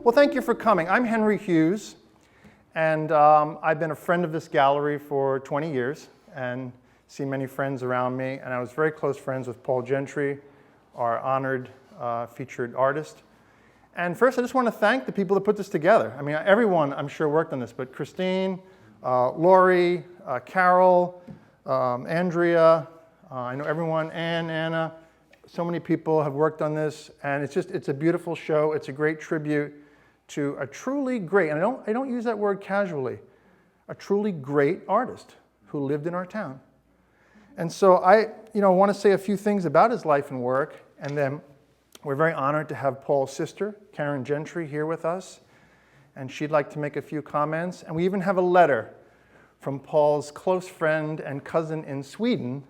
Well, thank you for coming. I'm Henry Hughes, and I've been a friend of this gallery for 20 years and seen many friends around me. And I was very close friends with Paul Gentry, our honored featured artist. And first, I just want to thank the people that put this together. I mean, everyone, I'm sure, worked on this, but Christine, Lori, Carol, Andrea, I know everyone, Anna, so many people have worked on this, and it's a beautiful show. It's a great tribute to a truly great, and I don't use that word casually, a truly great artist who lived in our town. And so I want to say a few things about his life and work, and then we're very honored to have Paul's sister, Catrin Gentry, here with us, and she'd like to make a few comments. And we even have a letter from Paul's close friend and cousin in Sweden,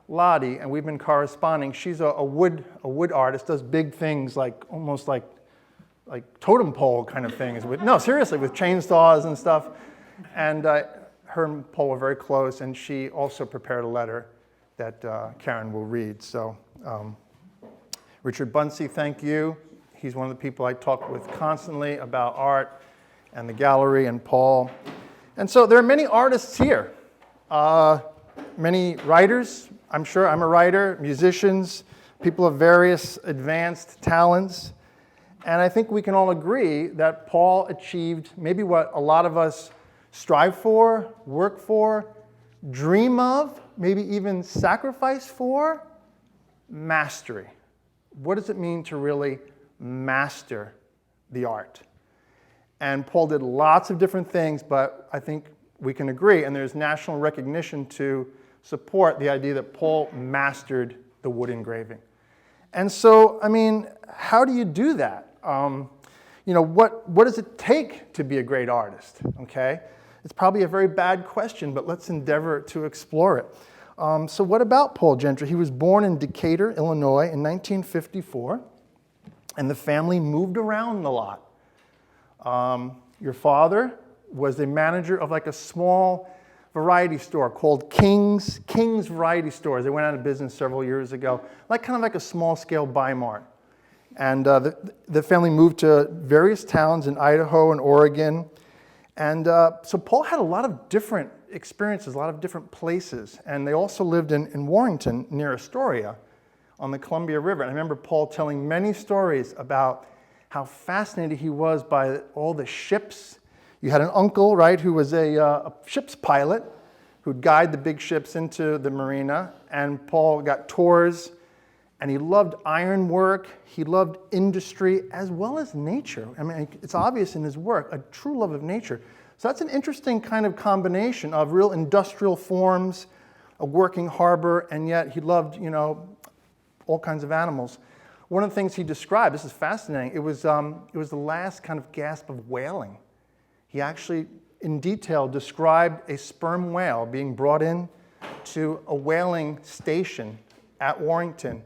Lottie, and we've been corresponding. She's a wood artist, does big things almost like totem pole kind of things. No, seriously, with chainsaws and stuff. And her and Paul were very close, and she also prepared a letter that Karen will read. So Richard Bunsey, thank you. He's one of the people I talk with constantly about art and the gallery and Paul. And so there are many artists here, many writers. I'm sure I'm a writer, musicians, people of various advanced talents. And I think we can all agree that Paul achieved maybe what a lot of us strive for, work for, dream of, maybe even sacrifice for: mastery. What does it mean to really master the art? And Paul did lots of different things, but I think we can agree, and there's national recognition to support the idea that Paul mastered the wood engraving. And so, I mean, how do you do that? What does it take to be a great artist? Okay, it's probably a very bad question, but let's endeavor to explore it. So what about Paul Gentry? He was born in Decatur, Illinois in 1954, and the family moved around a lot. Your father was a manager of a small variety store called King's Variety Stores. They went out of business several years ago, kind of like a small-scale Bi-Mart. And the family moved to various towns in Idaho and Oregon. And so Paul had a lot of different experiences, a lot of different places. And they also lived in Warrenton, near Astoria, on the Columbia River. And I remember Paul telling many stories about how fascinated he was by all the ships. You had an uncle, right, who was a ship's pilot who'd guide the big ships into the marina. And Paul got tours, and he loved ironwork. He loved industry as well as nature. I mean, it's obvious in his work, a true love of nature. So that's an interesting kind of combination of real industrial forms, a working harbor, and yet he loved, all kinds of animals. One of the things he described, this is fascinating, it was the last kind of gasp of whaling. He actually, in detail, described a sperm whale being brought in to a whaling station at Warrenton,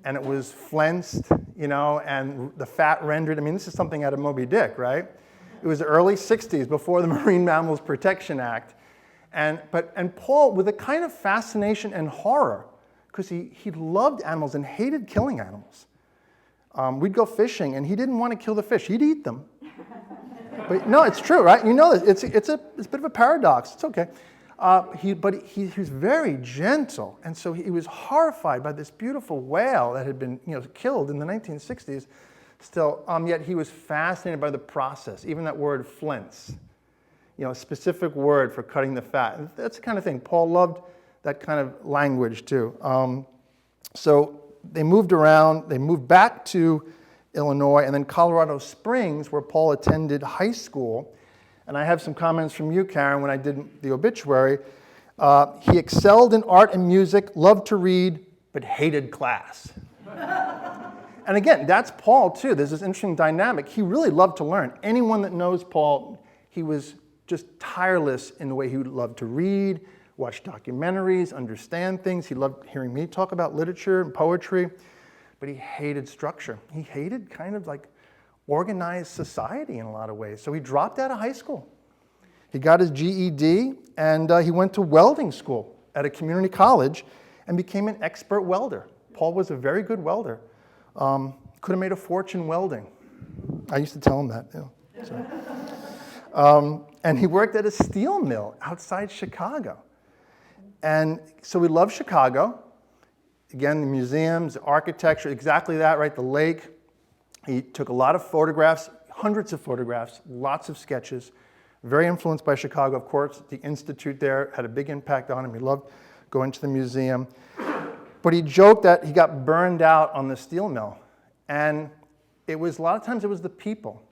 and it was flensed, and the fat rendered. I mean, this is something out of Moby Dick, right? It was the early 60s, before the Marine Mammals Protection Act. And Paul, with a kind of fascination and horror, because he loved animals and hated killing animals. We'd go fishing, and he didn't want to kill the fish. He'd eat them. But no, it's true, right? You know this. It's a bit of a paradox. It's okay. He was very gentle, and so he was horrified by this beautiful whale that had been killed in the 1960s. Still, yet he was fascinated by the process. Even that word "flints," a specific word for cutting the fat. That's the kind of thing. Paul loved that kind of language too. So they moved around. They moved back to Illinois, and then Colorado Springs, where Paul attended high school. And I have some comments from you, Karen, when I did the obituary. He excelled in art and music, loved to read, but hated class. And again, that's Paul too. There's this interesting dynamic. He really loved to learn. Anyone that knows Paul, he was just tireless in the way he loved to read, watch documentaries, understand things. He loved hearing me talk about literature and poetry. But he hated structure. He hated kind of organized society in a lot of ways. So he dropped out of high school. He got his GED, and he went to welding school at a community college and became an expert welder. Paul was a very good welder. Could have made a fortune welding. I used to tell him that. And he worked at a steel mill outside Chicago. And so we love Chicago. Again, the museums, the architecture, exactly that, right? The lake. He took a lot of photographs, hundreds of photographs, lots of sketches. Very influenced by Chicago, of course. The Institute there had a big impact on him. He loved going to the museum. But he joked that he got burned out on the steel mill. And a lot of times it was the people.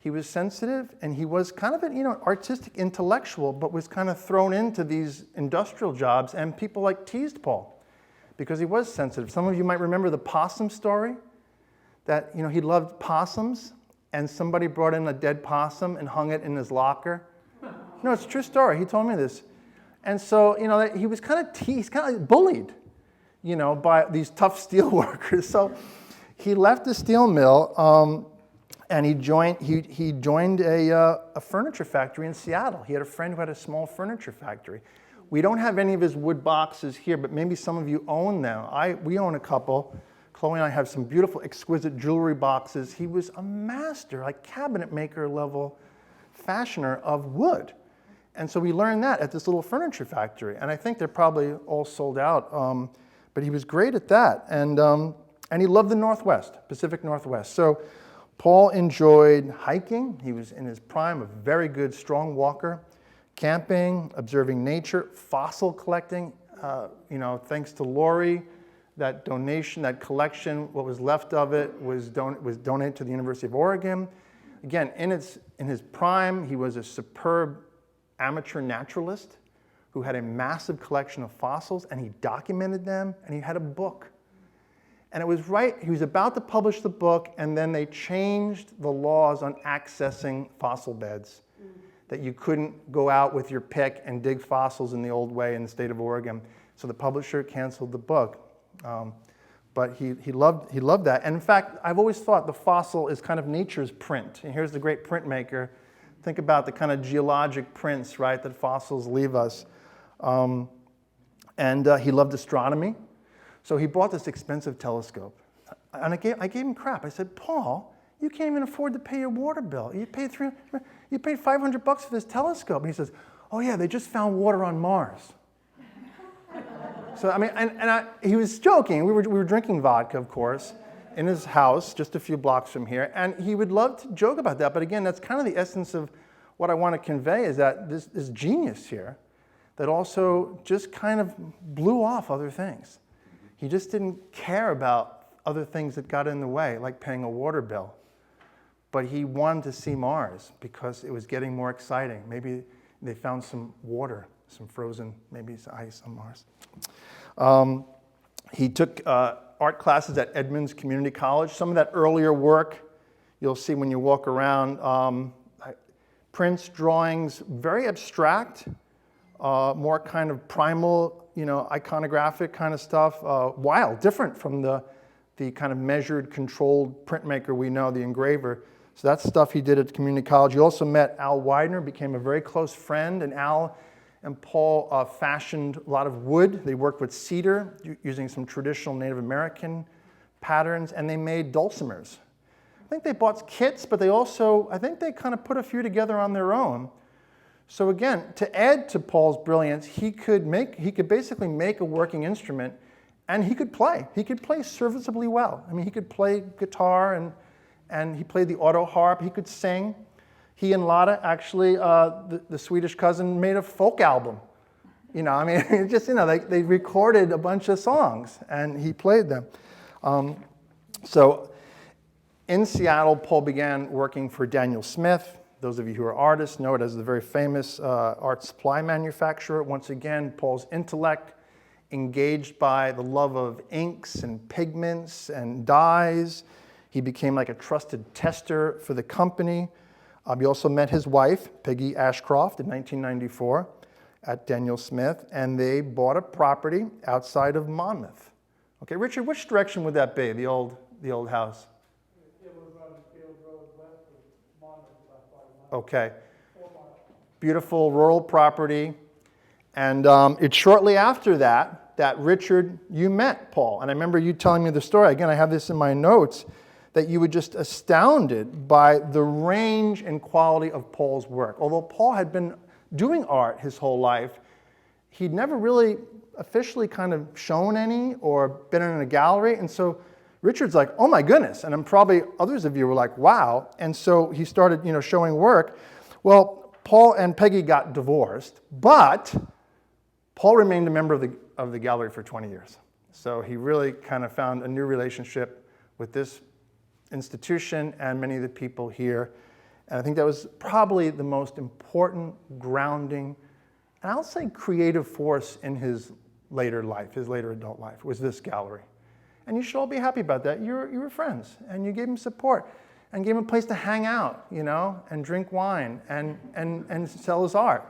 He was sensitive, and he was kind of an artistic intellectual, but was kind of thrown into these industrial jobs, and people teased Paul because he was sensitive. Some of you might remember the possum story, that he loved possums, and somebody brought in a dead possum and hung it in his locker. No, it's a true story. He told me this. And so, he was kind of teased, kind of bullied, by these tough steel workers. So he left the steel mill, and he joined a furniture factory in Seattle. He had a friend who had a small furniture factory. We don't have any of his wood boxes here, but maybe some of you own them. We own a couple. Chloe and I have some beautiful, exquisite jewelry boxes. He was a master, cabinet maker level fashioner of wood. And so we learned that at this little furniture factory. And I think they're probably all sold out. But he was great at that. And he loved the Northwest, Pacific Northwest. So Paul enjoyed hiking. He was in his prime, a very good, strong walker. Camping, observing nature, fossil collecting. Thanks to Lori, that donation, that collection, what was left of it was donated to the University of Oregon. Again, in his prime, he was a superb amateur naturalist who had a massive collection of fossils, and he documented them, and he had a book. And it was he was about to publish the book, and then they changed the laws on accessing fossil beds, that you couldn't go out with your pick and dig fossils in the old way in the state of Oregon. So the publisher canceled the book. But he loved that. And in fact, I've always thought the fossil is kind of nature's print. And here's the great printmaker. Think about the kind of geologic prints, right, that fossils leave us. And he loved astronomy. So he bought this expensive telescope. And I gave him crap. I said, Paul, you can't even afford to pay your water bill. You paid $500 for this telescope. And he says, oh yeah, they just found water on Mars. So I mean, he was joking. We were drinking vodka, of course, in his house, just a few blocks from here. And he would love to joke about that. But again, that's kind of the essence of what I want to convey, is that this genius here that also just kind of blew off other things. He just didn't care about other things that got in the way, like paying a water bill. But he wanted to see Mars because it was getting more exciting. Maybe they found some water, some frozen, maybe some ice on Mars. He took art classes at Edmonds Community College. Some of that earlier work, you'll see when you walk around, prints, drawings, very abstract, more kind of primal, iconographic kind of stuff. Wild, different from the kind of measured, controlled printmaker we know, the engraver. So that's stuff he did at community college. He also met Al Widener, became a very close friend, and Al and Paul fashioned a lot of wood. They worked with cedar, using some traditional Native American patterns, and they made dulcimers. I think they bought kits, but they also, I think they kind of put a few together on their own. So again, to add to Paul's brilliance, he could basically make a working instrument, and he could play. He could play serviceably well. I mean, he could play guitar, and he played the auto harp. He could sing. He and Lotta, actually, the Swedish cousin, made a folk album. They recorded a bunch of songs, and he played them. So in Seattle, Paul began working for Daniel Smith. Those of you who are artists know it as the very famous art supply manufacturer. Once again, Paul's intellect, engaged by the love of inks and pigments and dyes. He became like a trusted tester for the company. He also met his wife, Peggy Ashcroft, in 1994 at Daniel Smith, and they bought a property outside of Monmouth. Okay, Richard, which direction would that be, the old house? It was on Field Road west of Monmouth, about 5 miles. Okay. 4 miles. Beautiful rural property. And it's shortly after that Richard, you met Paul. And I remember you telling me the story. Again, I have this in my notes, that you were just astounded by the range and quality of Paul's work. Although Paul had been doing art his whole life, he'd never really officially kind of shown any or been in a gallery. And so Richard's like, oh my goodness. And probably others of you were like, wow. And so he started, showing work. Well, Paul and Peggy got divorced, but Paul remained a member of the gallery for 20 years. So he really kind of found a new relationship with this institution and many of the people here. And I think that was probably the most important grounding, and I'll say creative force in his later life, his later adult life, was this gallery. And you should all be happy about that. You were friends, and you gave him support, and gave him a place to hang out, and drink wine, and sell his art,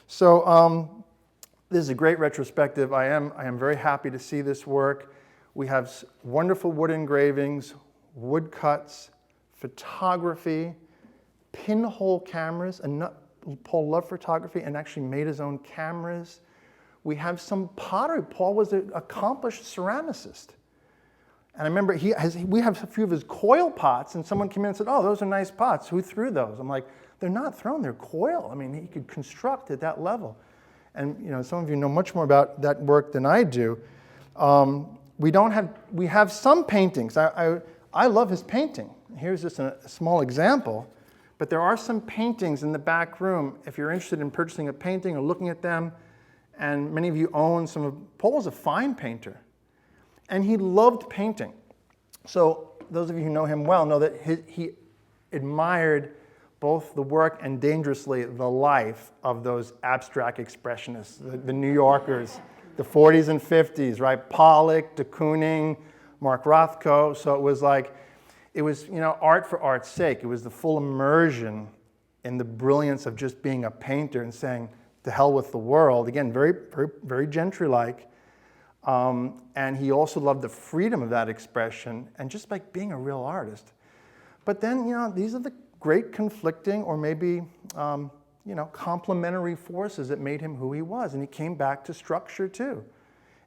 So this is a great retrospective. I am very happy to see this work. We have wonderful wood engravings, woodcuts, photography, pinhole cameras. And Paul loved photography and actually made his own cameras. We have some pottery. Paul was an accomplished ceramicist. And I remember we have a few of his coil pots, and someone came in and said, oh, those are nice pots. Who threw those? I'm like, they're not thrown, they're coil. I mean, he could construct at that level. And some of you know much more about that work than I do. We have some paintings. I love his painting. Here's just a small example. But there are some paintings in the back room, if you're interested in purchasing a painting or looking at them. And many of you own some of, Paul was a fine painter. And he loved painting. So those of you who know him well know that he admired both the work and dangerously the life of those abstract expressionists, the New Yorkers, the 40s and 50s, right? Pollock, de Kooning, Mark Rothko. So it was art for art's sake. It was the full immersion in the brilliance of just being a painter and saying, to hell with the world. Again, very, very, very Gentry-like. And he also loved the freedom of that expression and just like being a real artist. But then, these are the great conflicting or maybe, complementary forces that made him who he was. And he came back to structure too.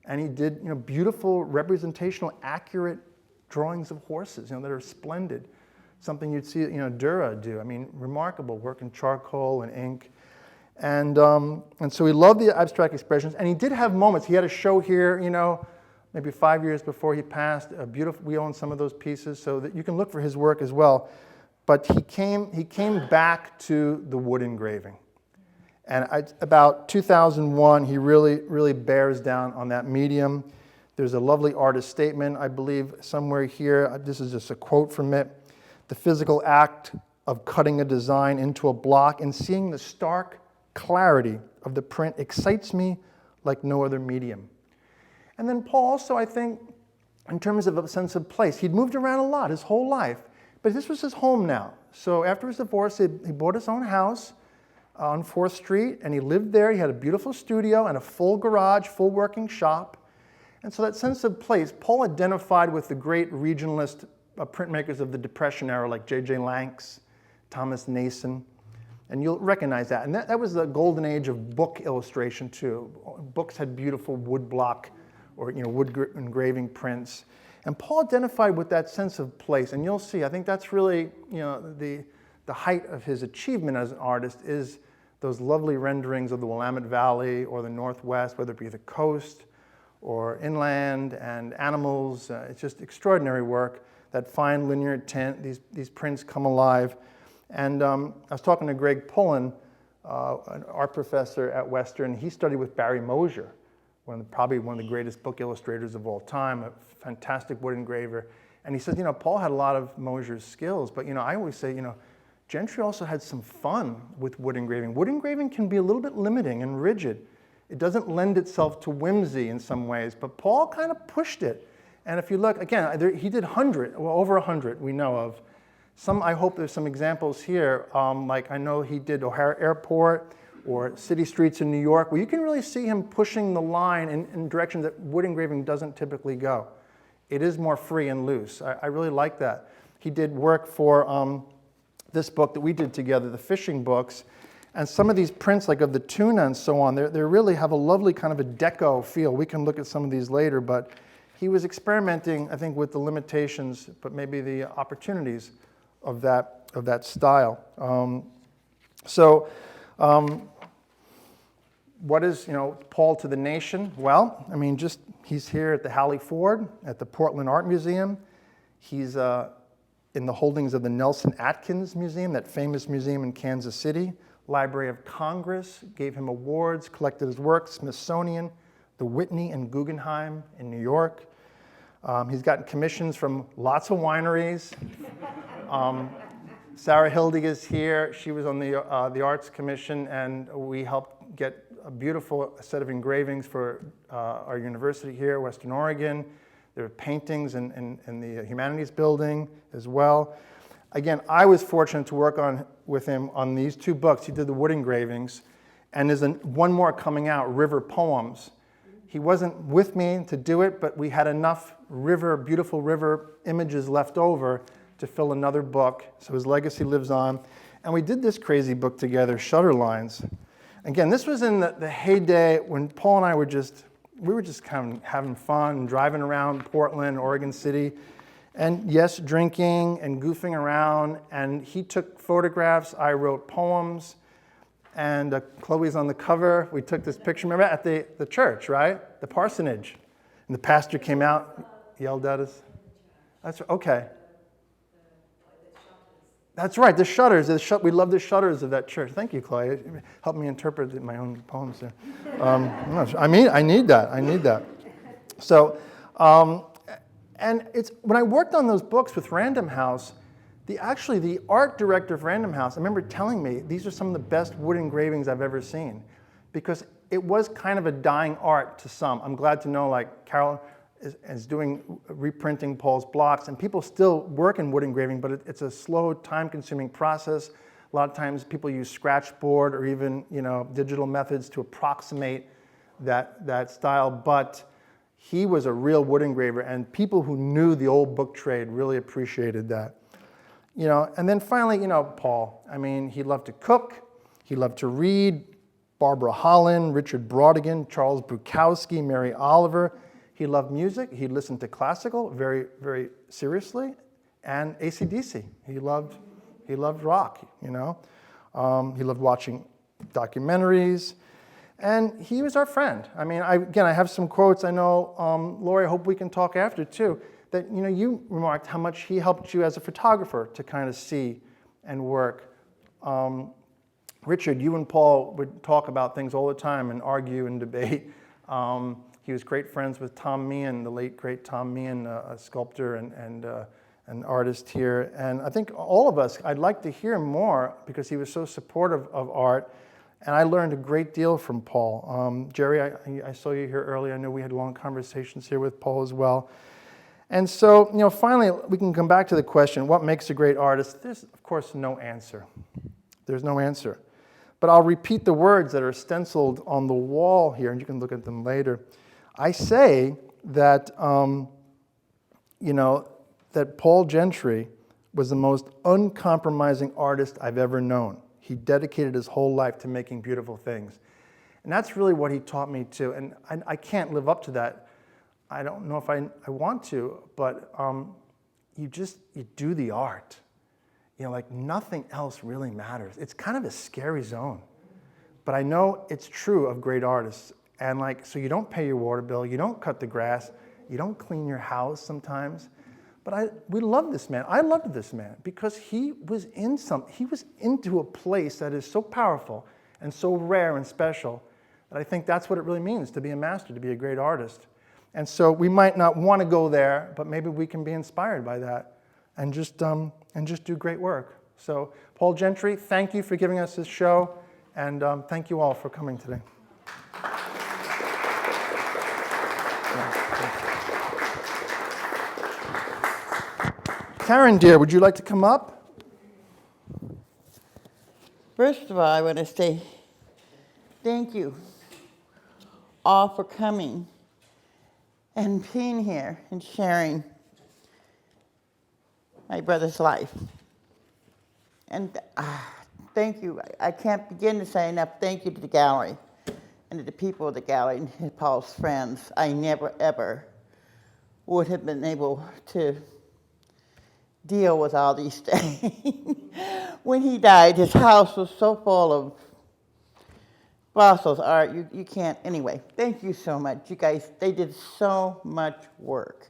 And he did, beautiful representational, accurate drawings of horses, that are splendid. Something you'd see, Dura do. I mean, remarkable work in charcoal and ink. And so he loved the abstract expressions, and he did have moments. He had a show here, maybe 5 years before he passed. We own some of those pieces, so that you can look for his work as well. But he came back to the wood engraving, and about 2001, he really bears down on that medium. There's a lovely artist statement, I believe, somewhere here. This is just a quote from it: "The physical act of cutting a design into a block and seeing the stark clarity of the print excites me like no other medium." And then Paul also, I think, in terms of a sense of place, he'd moved around a lot his whole life, but this was his home now. So after his divorce, he bought his own house on 4th Street, and he lived there. He had a beautiful studio and a full garage, full working shop. And so that sense of place, Paul identified with the great regionalist printmakers of the Depression era, like J.J. Lanks, Thomas Nason. And you'll recognize that. And that was the golden age of book illustration too. Books had beautiful wood block or wood engraving prints. And Paul identified with that sense of place. And you'll see, I think that's really the height of his achievement as an artist is those lovely renderings of the Willamette Valley or the Northwest, whether it be the coast or inland and animals. It's just extraordinary work. That fine linear tint, these prints come alive. And I was talking to Greg Pullen, an art professor at Western. He studied with Barry Mosher, probably one of the greatest book illustrators of all time, a fantastic wood engraver. And he says, Paul had a lot of Mosher's skills, but I always say, Gentry also had some fun with wood engraving. Wood engraving can be a little bit limiting and rigid. It doesn't lend itself to whimsy in some ways, but Paul kind of pushed it. And if you look, again, he did over 100 we know of. I hope there's some examples here, like I know he did O'Hare Airport or city streets in New York, where you can really see him pushing the line in directions that wood engraving doesn't typically go. It is more free and loose. I really like that. He did work for this book that we did together, the fishing books, and some of these prints, like of the tuna and so on, they really have a lovely kind of a deco feel. We can look at some of these later, but he was experimenting, I think, with the limitations, but maybe the opportunities of that style. What is, Paul to the nation? Well, I mean, he's here at the Halley Ford, at the Portland Art Museum. He's in the holdings of the Nelson Atkins Museum, that famous museum in Kansas City. Library of Congress gave him awards, collected his work. Smithsonian, the Whitney and Guggenheim in New York. He's gotten commissions from lots of wineries. Sarah Hildig is here. She was on the Arts Commission, and we helped get a beautiful set of engravings for our university here, Western Oregon. There are paintings in the Humanities Building as well. Again, I was fortunate to work with him on these two books. He did the wood engravings, and there's one more coming out, River Poems. He wasn't with me to do it, but we had enough beautiful river images left over to fill another book, so his legacy lives on. And we did this crazy book together, Shutter Lines. Again, this was in the heyday when Paul and I were just kind of having fun and driving around Portland, Oregon City, and yes, drinking and goofing around. And he took photographs, I wrote poems, and Chloe's on the cover. We took this picture, remember, at the church, right? The parsonage. And the pastor came out, yelled at us. That's okay. That's right, the shutters. We love the shutters of that church. Thank you, Chloe. It helped me interpret my own poems there. I need that. So, and it's when I worked on those books with Random House, the art director of Random House, I remember telling me these are some of the best wood engravings I've ever seen, because it was kind of a dying art to some. I'm glad to know, like Carol is reprinting Paul's blocks, and people still work in wood engraving, but it's a slow, time-consuming process. A lot of times people use scratchboard or even digital methods to approximate that style, but he was a real wood engraver, and people who knew the old book trade really appreciated that. And then finally, Paul. I mean, he loved to cook, he loved to read. Barbara Holland, Richard Brautigan, Charles Bukowski, Mary Oliver. He loved music. He listened to classical very, very seriously, and AC/DC. He loved rock. He loved watching documentaries, and he was our friend. I mean, I have some quotes. I know, Lori, I hope we can talk after too. That you remarked how much he helped you as a photographer to kind of see and work. Richard, you and Paul would talk about things all the time and argue and debate. He was great friends with Tom Meehan, the late great Tom Meehan, a sculptor and an artist here. And I think all of us, I'd like to hear more because he was so supportive of art. And I learned a great deal from Paul. Jerry, I saw you here earlier. I know we had long conversations here with Paul as well. And so, finally, we can come back to the question, what makes a great artist? There's, of course, no answer. There's no answer. But I'll repeat the words that are stenciled on the wall here, and you can look at them later. I say that, that Paul Gentry was the most uncompromising artist I've ever known. He dedicated his whole life to making beautiful things. And that's really what he taught me too. And I can't live up to that. I don't know if I want to, but you do the art. Like nothing else really matters. It's kind of a scary zone. But I know it's true of great artists. And so you don't pay your water bill, you don't cut the grass, you don't clean your house sometimes. But we love this man. I loved this man because he was into a place that is so powerful and so rare and special that I think that's what it really means to be a master, to be a great artist. And so we might not want to go there, but maybe we can be inspired by that and just do great work. So Paul Gentry, thank you for giving us this show, and thank you all for coming today. Karen, dear, would you like to come up? First of all, I want to say thank you all for coming and being here and sharing my brother's life. And thank you. I can't begin to say enough thank you to the gallery and to the people of the gallery and to Paul's friends. I never, ever would have been able to deal with all these things. When he died, his house was so full of Brussels art, you can't, anyway, thank you so much. You guys, they did so much work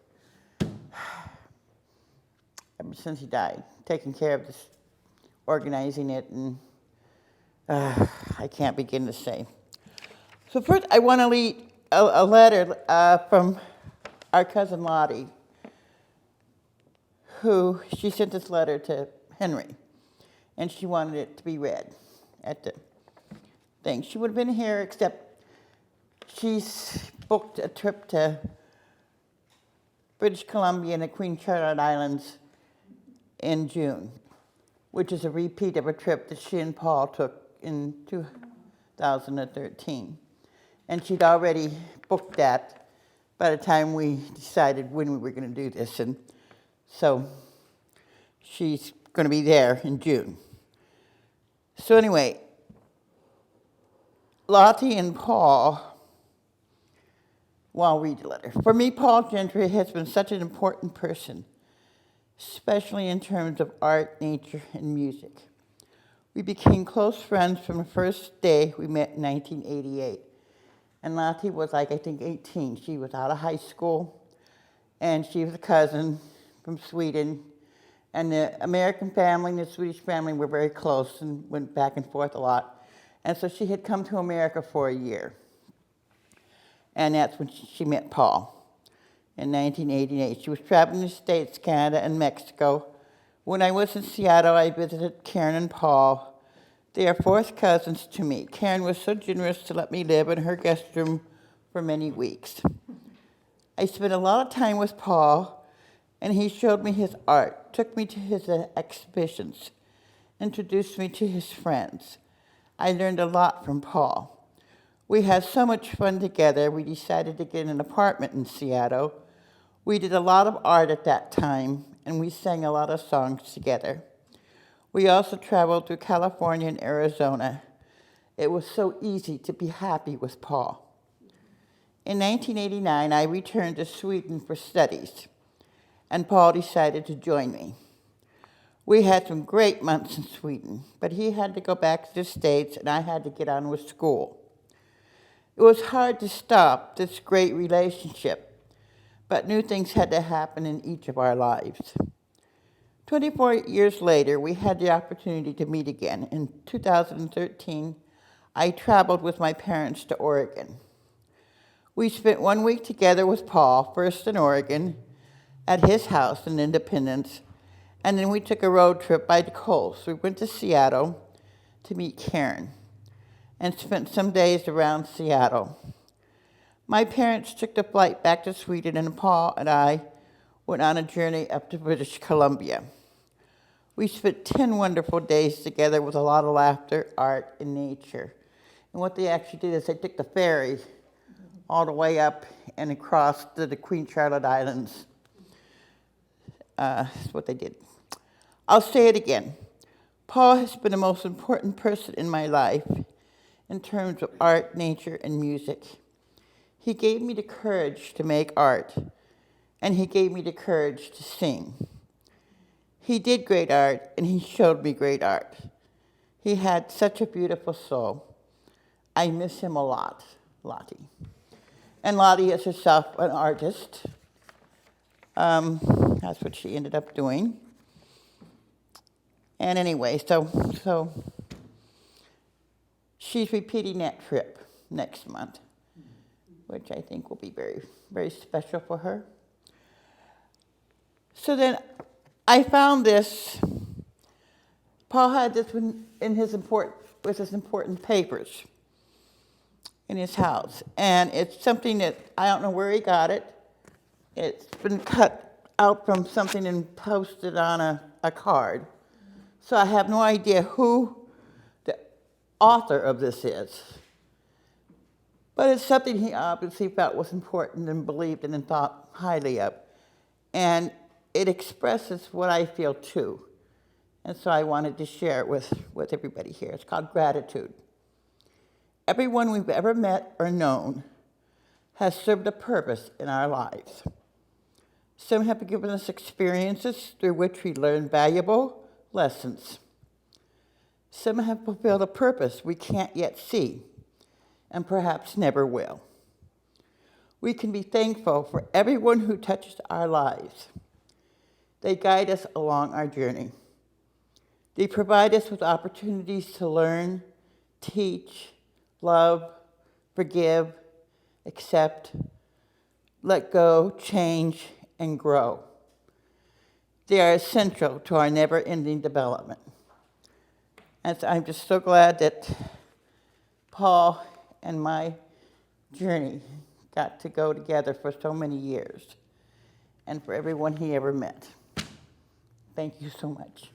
ever since he died, taking care of this, organizing it, and I can't begin to say. So first, I want to read a letter from our cousin Lottie, who she sent this letter to Henry, and she wanted it to be read at the thing. She would have been here, except she's booked a trip to British Columbia and the Queen Charlotte Islands in June, which is a repeat of a trip that she and Paul took in 2013. And she'd already booked that by the time we decided when we were going to do this. And so she's going to be there in June. So anyway, Lottie and Paul, well, I'll read the letter. For me, Paul Gentry has been such an important person, especially in terms of art, nature, and music. We became close friends from the first day we met in 1988. And Lottie was like, I think, 18. She was out of high school, and she was a cousin from Sweden. And the American family and the Swedish family were very close and went back and forth a lot. And so she had come to America for a year. And that's when she met Paul in 1988. She was traveling the States, Canada, and Mexico. When I was in Seattle, I visited Karen and Paul. They are fourth cousins to me. Karen was so generous to let me live in her guest room for many weeks. I spent a lot of time with Paul, and he showed me his art, took me to his exhibitions, introduced me to his friends. I learned a lot from Paul. We had so much fun together, we decided to get an apartment in Seattle. We did a lot of art at that time, and we sang a lot of songs together. We also traveled through California and Arizona. It was so easy to be happy with Paul. In 1989, I returned to Sweden for studies, and Paul decided to join me. We had some great months in Sweden, but he had to go back to the States, and I had to get on with school. It was hard to stop this great relationship, but new things had to happen in each of our lives. 24 years later, we had the opportunity to meet again. In 2013, I traveled with my parents to Oregon. We spent 1 week together with Paul, first in Oregon, at his house in Independence, and then we took a road trip by the coast. We went to Seattle to meet Karen and spent some days around Seattle. My parents took the flight back to Sweden, and Paul and I went on a journey up to British Columbia. We spent 10 wonderful days together with a lot of laughter, art, and nature. And what they actually did is they took the ferry all the way up and across to the Queen Charlotte Islands. That's what they did. I'll say it again. Paul has been the most important person in my life in terms of art, nature, and music. He gave me the courage to make art, and he gave me the courage to sing. He did great art, and he showed me great art. He had such a beautiful soul. I miss him a lot, Lottie. And Lottie is herself an artist. That's what she ended up doing. And anyway, so she's repeating that trip next month, which I think will be very, very special for her. So then I found this. Paul had this in his important papers in his house, and it's something that I don't know where he got it. It's been cut out from something and posted on a card. So I have no idea who the author of this is. But it's something he obviously felt was important and believed in and thought highly of. And it expresses what I feel too. And so I wanted to share it with everybody here. It's called Gratitude. Everyone we've ever met or known has served a purpose in our lives. Some have given us experiences through which we learn valuable lessons. Some have fulfilled a purpose we can't yet see, and perhaps never will. We can be thankful for everyone who touches our lives. They guide us along our journey. They provide us with opportunities to learn, teach, love, forgive, accept, let go, change, and grow. They are essential to our never-ending development. And so I'm just so glad that Paul and my journey got to go together for so many years, and for everyone he ever met. Thank you so much.